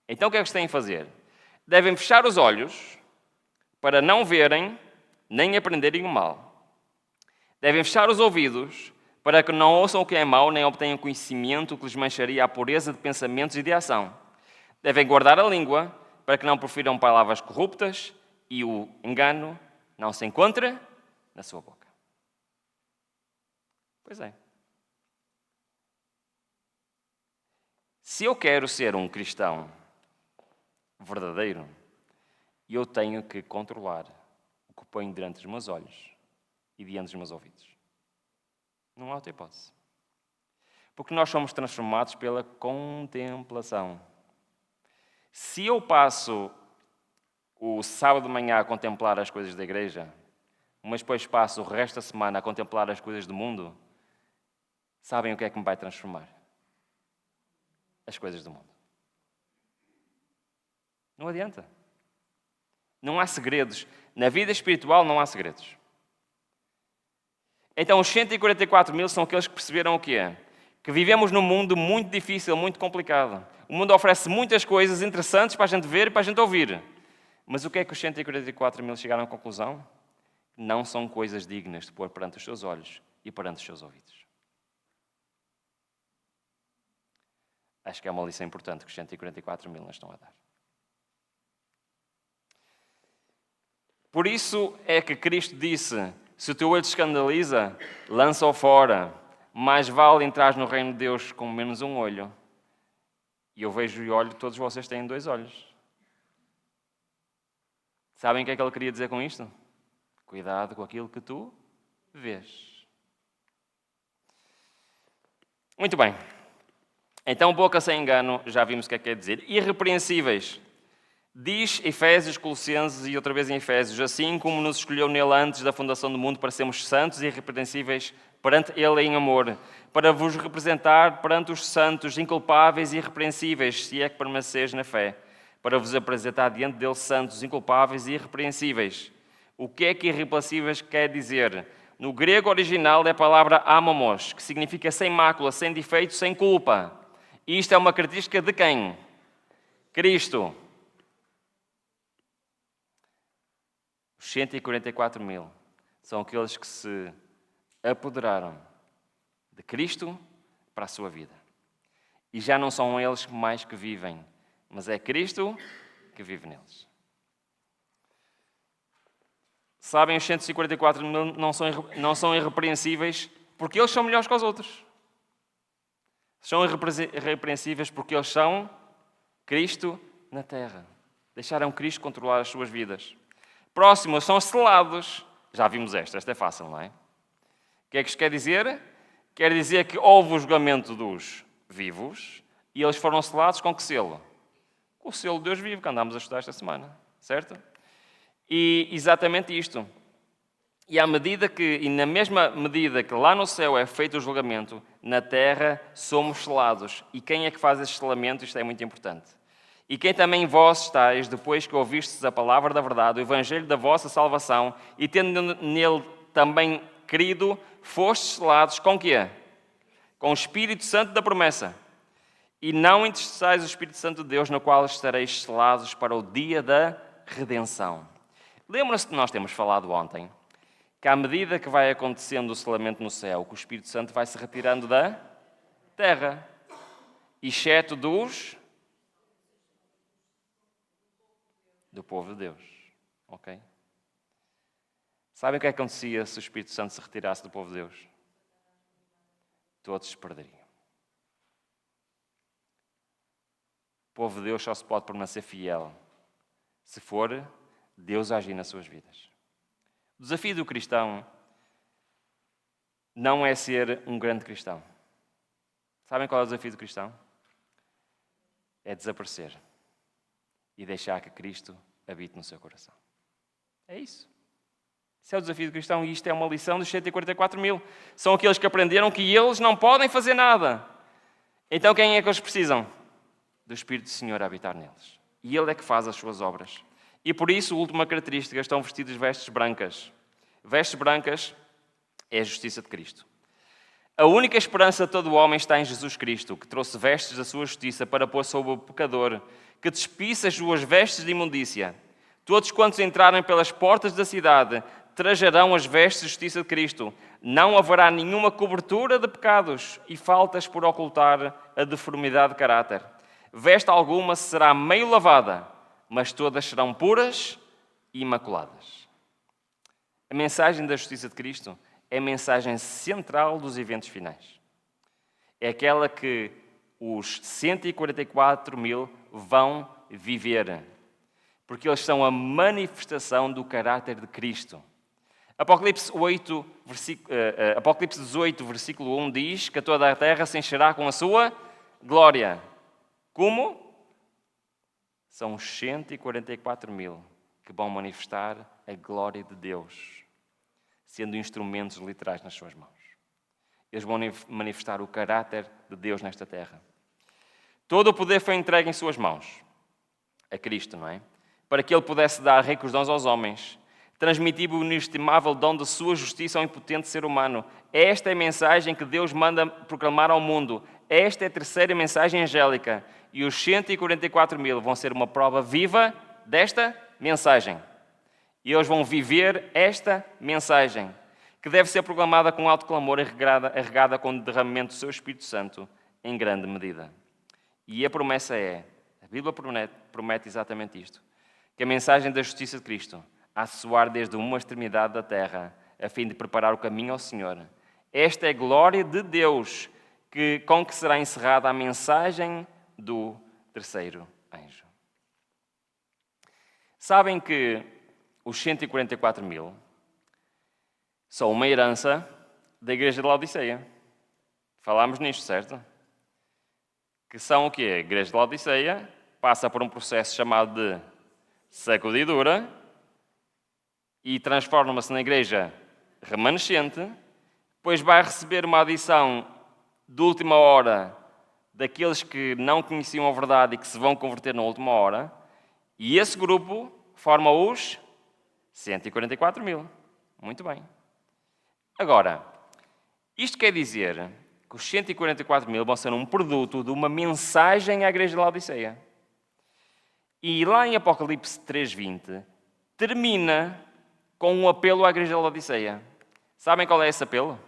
Então o que é que eles têm a fazer? Devem fechar os olhos para não verem nem aprenderem o mal. Devem fechar os ouvidos para que não ouçam o que é mau nem obtenham conhecimento que lhes mancharia a pureza de pensamentos e de ação. Devem guardar a língua para que não profiram palavras corruptas e o engano não se encontre na sua boca. Pois é. Se eu quero ser um cristão verdadeiro, eu tenho que controlar o que ponho diante dos meus olhos e diante dos meus ouvidos. Não há outra hipótese. Porque nós somos transformados pela contemplação. Se eu passo o sábado de manhã a contemplar as coisas da igreja, mas depois passo o resto da semana a contemplar as coisas do mundo, sabem o que é que me vai transformar? As coisas do mundo. Não adianta. Não há segredos. Na vida espiritual não há segredos. Então os 144 mil são aqueles que perceberam o que é? Que vivemos num mundo muito difícil, muito complicado. O mundo oferece muitas coisas interessantes para a gente ver e para a gente ouvir. Mas o que é que os 144 mil chegaram à conclusão? Não são coisas dignas de pôr perante os seus olhos e perante os seus ouvidos. Acho que é uma lição importante que os 144 mil nos estão a dar. Por isso é que Cristo disse: se o teu olho te escandaliza, lança-o fora. Mais vale entrar no reino de Deus com menos um olho. E eu vejo e olho, todos vocês têm 2 olhos. Sabem o que é que ele queria dizer com isto? Cuidado com aquilo que tu vês. Muito bem. Então, boca sem engano, já vimos o que é que quer dizer. Irrepreensíveis. Diz Efésios, Colossenses e outra vez em Efésios: assim como nos escolheu nele antes da fundação do mundo para sermos santos e irrepreensíveis perante ele em amor, para vos representar perante os santos, inculpáveis e irrepreensíveis, se é que permaneceis na fé, para vos apresentar diante dele santos, inculpáveis e irrepreensíveis. O que é que irrepreensíveis quer dizer? No grego original é a palavra amamos, que significa sem mácula, sem defeito, sem culpa. E isto é uma característica de quem? Cristo. Os 144 mil são aqueles que se apoderaram de Cristo para a sua vida. E já não são eles mais que vivem, mas é Cristo que vive neles. Sabem, os 144 mil não são irrepreensíveis porque eles são melhores que os outros. São irrepreensíveis porque eles são Cristo na terra. Deixaram Cristo controlar as suas vidas. Próximo, são selados. Já vimos esta é fácil, não é? O que é que isto quer dizer? Quer dizer que houve o julgamento dos vivos e eles foram selados com que selo? Com o selo de Deus vivo, que andámos a estudar esta semana, certo? E exatamente isto. E na mesma medida que lá no céu é feito o julgamento, na terra somos selados. E quem é que faz esse selamento? Isto é muito importante. E quem também vós estáis, depois que ouvistes a palavra da verdade, o evangelho da vossa salvação, e tendo nele também crido, fostes selados com quê? Com o Espírito Santo da promessa. E não entristeçais o Espírito Santo de Deus, no qual estareis selados para o dia da redenção. Lembram-se que nós temos falado ontem que à medida que vai acontecendo o selamento no céu, que o Espírito Santo vai se retirando da terra, exceto do povo de Deus. Ok? Sabem o que acontecia se o Espírito Santo se retirasse do povo de Deus? Todos se perderiam. O povo de Deus só se pode permanecer fiel se for Deus agir nas suas vidas. O desafio do cristão não é ser um grande cristão. Sabem qual é o desafio do cristão? É desaparecer e deixar que Cristo habite no seu coração. É isso. Esse é o desafio do cristão e isto é uma lição dos 144 mil. São aqueles que aprenderam que eles não podem fazer nada. Então quem é que eles precisam? Do Espírito do Senhor a habitar neles. E Ele é que faz as suas obras. E por isso, a última característica, estão vestidos de vestes brancas. Vestes brancas é a justiça de Cristo. A única esperança de todo o homem está em Jesus Cristo, que trouxe vestes da sua justiça para pôr sobre o pecador, que despisse as suas vestes de imundícia. Todos quantos entrarem pelas portas da cidade trajarão as vestes de justiça de Cristo. Não haverá nenhuma cobertura de pecados e faltas por ocultar a deformidade de caráter. Veste alguma será meio lavada, mas todas serão puras e imaculadas. A mensagem da justiça de Cristo é a mensagem central dos eventos finais. É aquela que os 144 mil vão viver, porque eles são a manifestação do caráter de Cristo. Apocalipse 18, versículo 1 diz que toda a terra se encherá com a sua glória. Como? São os 144 mil que vão manifestar a glória de Deus, sendo instrumentos literais nas suas mãos. Eles vão manifestar o caráter de Deus nesta terra. Todo o poder foi entregue em suas mãos, a Cristo, não é? Para que Ele pudesse dar ricos dons aos homens, transmitir o inestimável dom de sua justiça ao impotente ser humano. Esta é a mensagem que Deus manda proclamar ao mundo. Esta é a terceira mensagem angélica. E os 144 mil vão ser uma prova viva desta mensagem. E eles vão viver esta mensagem, que deve ser proclamada com alto clamor e regada com o derramamento do seu Espírito Santo em grande medida. E a promessa é, a Bíblia promete exatamente isto, que a mensagem da justiça de Cristo há de soar desde uma extremidade da terra, a fim de preparar o caminho ao Senhor. Esta é a glória de Deus, com que será encerrada a mensagem do terceiro anjo. Sabem que os 144 mil são uma herança da Igreja de Laodiceia. Falámos nisto, certo? Que são o quê? A Igreja de Laodiceia passa por um processo chamado de sacudidura e transforma-se na igreja remanescente, depois vai receber uma adição de última hora daqueles que não conheciam a verdade e que se vão converter na última hora, e esse grupo forma os 144 mil. Muito bem. Agora, isto quer dizer que os 144 mil vão ser um produto de uma mensagem à igreja de Laodiceia. E lá em Apocalipse 3:20, termina com um apelo à igreja de Laodiceia. Sabem qual é esse apelo?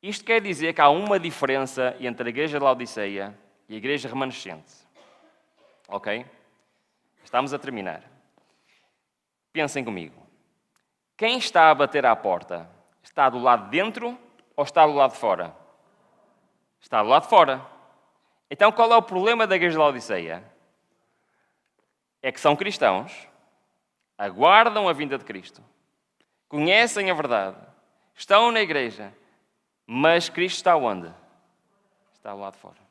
Isto quer dizer que há uma diferença entre a igreja de Laodiceia e a igreja remanescente. Ok? Estamos a terminar. Pensem comigo. Quem está a bater à porta? Está do lado de dentro ou está do lado de fora? Está do lado de fora. Então qual é o problema da igreja de Laodiceia? É que são cristãos, aguardam a vinda de Cristo, conhecem a verdade, estão na igreja, mas Cristo está onde? Está do lado de fora.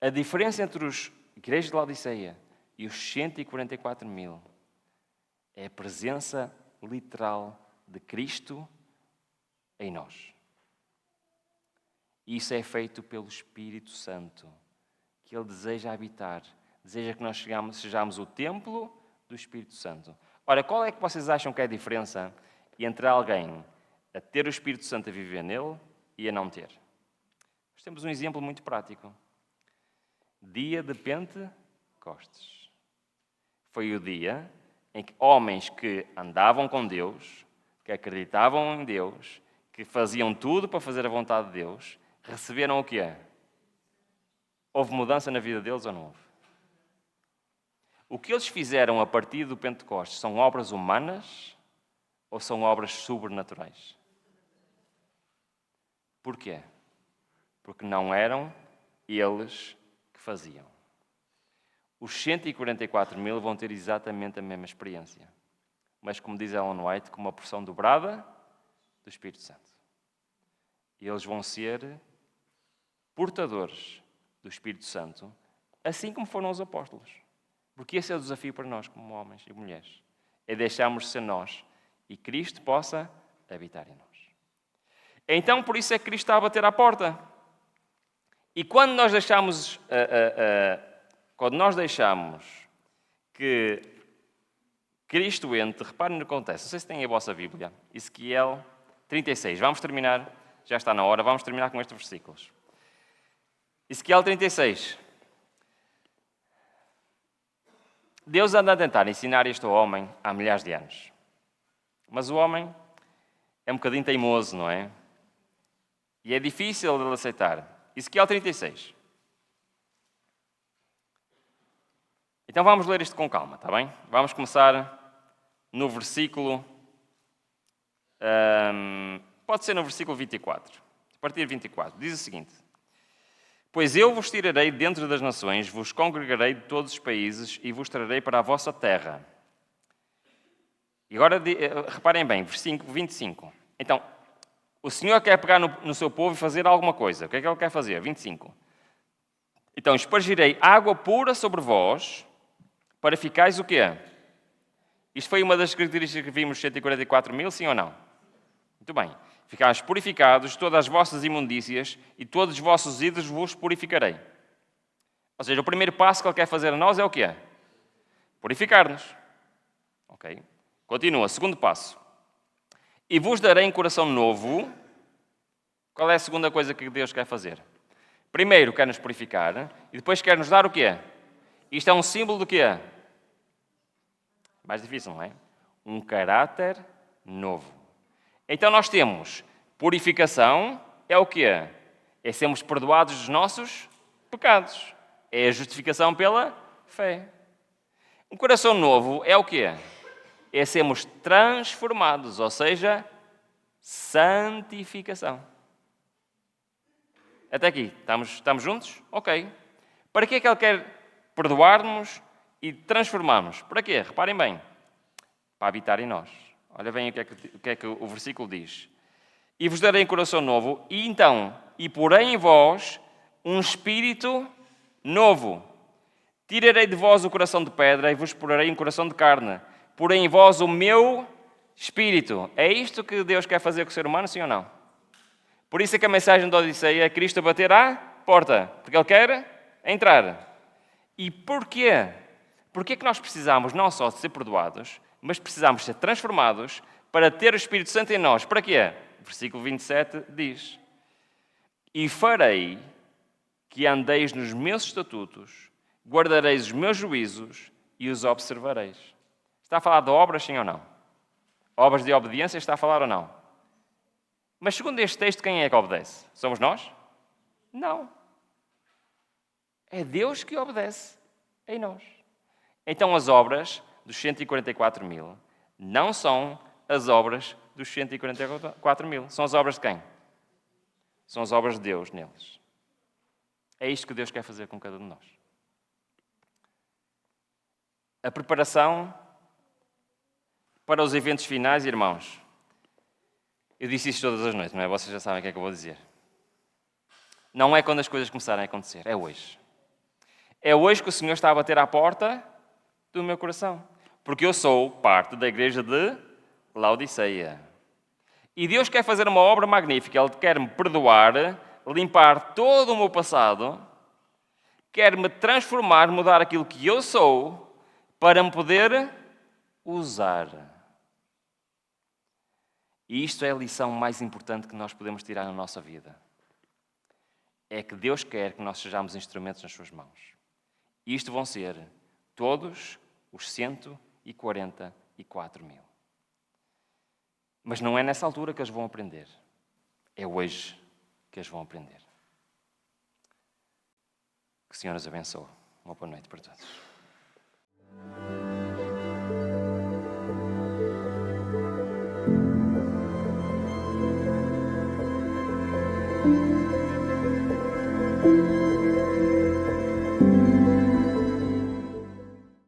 A diferença entre os igrejas de Laodiceia e os 144 mil é a presença literal de Cristo em nós. Isso é feito pelo Espírito Santo, que Ele deseja habitar, deseja que nós sejamos o templo do Espírito Santo. Ora, qual é que vocês acham que é a diferença entre alguém a ter o Espírito Santo a viver nele e a não ter? Nós temos um exemplo muito prático. Dia de Pentecostes. Foi o dia em que homens que andavam com Deus, que acreditavam em Deus, que faziam tudo para fazer a vontade de Deus, receberam o quê? Houve mudança na vida deles ou não houve? O que eles fizeram a partir do Pentecostes são obras humanas ou são obras sobrenaturais? Porquê? Porque não eram eles que faziam. Os 144 mil vão ter exatamente a mesma experiência. Mas, como diz Ellen White, com uma porção dobrada do Espírito Santo. E eles vão ser portadores do Espírito Santo, assim como foram os apóstolos. Porque esse é o desafio para nós, como homens e mulheres. É deixarmos de ser nós e Cristo possa habitar em nós. Então, por isso é que Cristo está a bater à porta. E quando nós deixamos... Quando nós deixamos que Cristo entre, reparem no que acontece. Não sei se têm a vossa Bíblia. Ezequiel 36. Vamos terminar, já está na hora, vamos terminar com estes versículos. Ezequiel 36. Deus anda a tentar ensinar isto ao homem há milhares de anos. Mas o homem é um bocadinho teimoso, não é? E é difícil de ele aceitar. Ezequiel 36. Então vamos ler isto com calma, está bem? Vamos começar no versículo... pode ser no versículo 24. A partir de 24. Diz o seguinte. Pois eu vos tirarei dentro das nações, vos congregarei de todos os países e vos trarei para a vossa terra. E agora, reparem bem, versículo 25. Então, o Senhor quer pegar no seu povo e fazer alguma coisa. O que é que Ele quer fazer? 25. Então, espargirei água pura sobre vós, para ficais o quê? Isto foi uma das características que vimos 144 mil, sim ou não? Muito bem. Ficais purificados, todas as vossas imundícias e todos os vossos ídolos vos purificarei. Ou seja, o primeiro passo que Ele quer fazer a nós é o quê? Purificar-nos. Ok? Continua, segundo passo. E vos darei um coração novo. Qual é a segunda coisa que Deus quer fazer? Primeiro, quer nos purificar e depois quer nos dar o quê? Isto é um símbolo do quê? Mais difícil, não é? Um caráter novo. Então nós temos purificação, é o quê? É sermos perdoados dos nossos pecados. É a justificação pela fé. Um coração novo é o quê? É sermos transformados, ou seja, santificação. Até aqui, estamos juntos? Ok. Para que é que Ele quer perdoar-nos e transformar-nos? Para quê? Reparem bem. Para habitar em nós. Olha bem o que é que o versículo diz. E vos darei um coração novo, e porei em vós um espírito novo. Tirarei de vós o coração de pedra e vos porei um coração de carne. Porei em vós o meu espírito. É isto que Deus quer fazer com o ser humano, sim ou não? Por isso é que a mensagem da Odisseia é Cristo a bater à porta. Porque Ele quer entrar. E porquê? Porquê que nós precisamos não só de ser perdoados, mas precisamos ser transformados para ter o Espírito Santo em nós? Para quê? Versículo 27 diz: E farei que andeis nos meus estatutos, guardareis os meus juízos e os observareis. Está a falar de obras, sim ou não? Obras de obediência, está a falar ou não? Mas segundo este texto, quem é que obedece? Somos nós? Não. É Deus que obedece em nós. Então as obras dos 144 mil não são as obras dos 144 mil. São as obras de quem? São as obras de Deus neles. É isto que Deus quer fazer com cada um de nós. A preparação para os eventos finais, irmãos. Eu disse isto todas as noites, não é? Vocês já sabem o que é que eu vou dizer. Não é quando as coisas começarem a acontecer, é hoje. É hoje que o Senhor está a bater à porta do meu coração. Porque eu sou parte da igreja de Laodiceia. E Deus quer fazer uma obra magnífica. Ele quer me perdoar, limpar todo o meu passado, quer me transformar, mudar aquilo que eu sou, para me poder usar. E isto é a lição mais importante que nós podemos tirar na nossa vida. É que Deus quer que nós sejamos instrumentos nas suas mãos. E isto vão ser todos os 144 mil. Mas não é nessa altura que eles vão aprender. É hoje que eles vão aprender. Que o Senhor nos abençoe. Uma boa noite para todos.